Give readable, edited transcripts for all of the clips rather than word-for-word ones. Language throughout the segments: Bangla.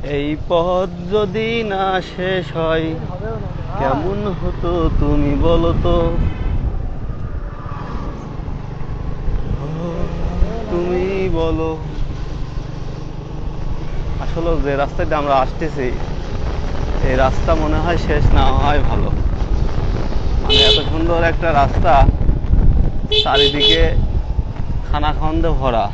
এই পথ যদি না শেষ হয় কেমন হতো তুমি বলো তো, তুমি বলো। আসলে যে রাস্তাটা আমরা আসতেছি এই রাস্তা মনে হয় শেষ না হয় ভালো। মানে এত সুন্দর একটা রাস্তা, চারিদিকে খানাখন্দে ভরা,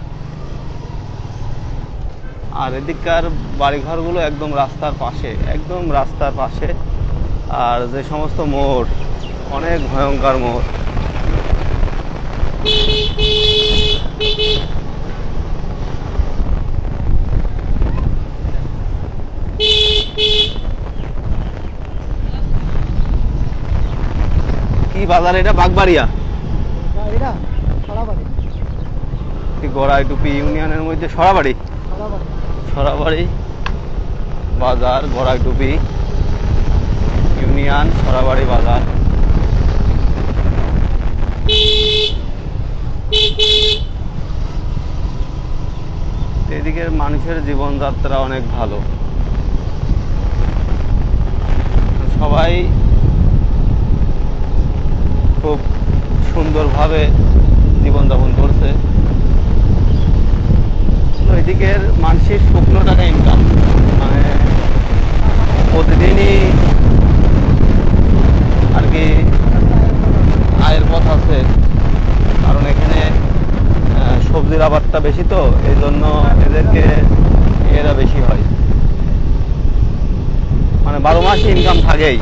আর এদিককার বাড়িঘরগুলো একদম রাস্তার পাশে, একদম রাস্তার পাশে। আর যে সমস্ত মোড়, অনেক ভয়ঙ্কর মোড়। কি বাজার এটা? বাগবাড়িয়া, গড়াইটুপি ইউনিয়নের মধ্যে সরাবাড়ি, সরাবাড়ি বাজার, গড়াইটুপি ইউনিয়ন, সরাবাড়ি বাজার। এদিকের মানুষের জীবনযাত্রা অনেক ভালো, সবাই খুব সুন্দরভাবে জীবনযাপন করছে। এদিকের মানুষের শুকনো টাকা ইনকাম, মানে প্রতিদিনই আর কি আয়ের পথ আছে। কারণ এখানে সবজির আবাদটা বেশি, তো এই জন্য এদেরকে এরা বেশি হয়, মানে 12 মাস ইনকাম থাকেই।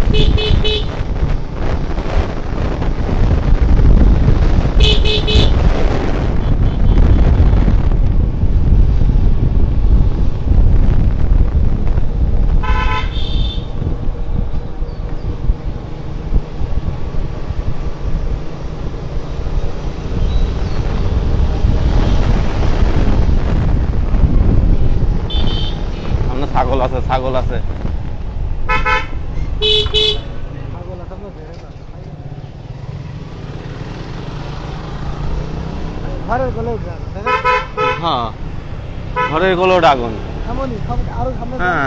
ছাগল আছে, ছাগল আছে। হ্যাঁ, ঘরের গোলো ড্রাগন। হ্যাঁ,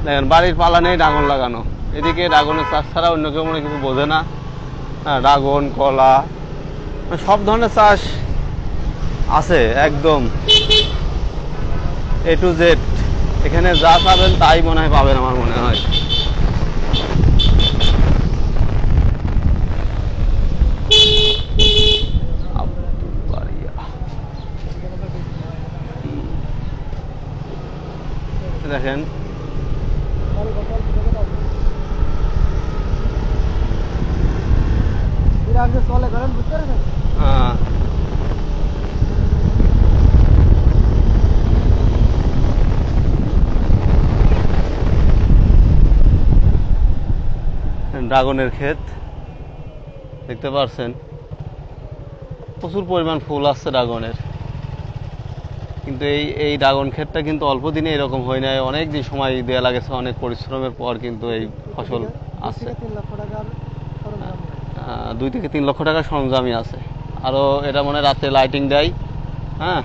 দেখেন বাড়ির পালানেই ড্রাগন লাগানো। এদিকে ড্রাগনের চাষ ছাড়া অন্য কেউ মনে কিছু বোঝে না। হ্যাঁ, ড্রাগন, কলা, সব ধরনের চাষ আছে, একদম A to Z। এখানে যা পাবেন তাই মনে হয় পাবেন, আমার মনে হয়। দেখেন ড্রাগনের ক্ষেত দেখতে পাচ্ছেন, প্রচুর পরিমাণ ফুল আসছে ড্রাগনের। কিন্তু এই ড্রাগন ক্ষেতটা কিন্তু অল্প দিনে এরকম হয় নাই, অনেক দিন সময় দেওয়া লাগেছে, অনেক পরিশ্রমের পর কিন্তু এই ফসল আসছে। 2 থেকে 3 লক্ষ টাকার সরঞ্জামই আছে। আরো এটা মনে রাতে লাইটিং দেয়। হ্যাঁ,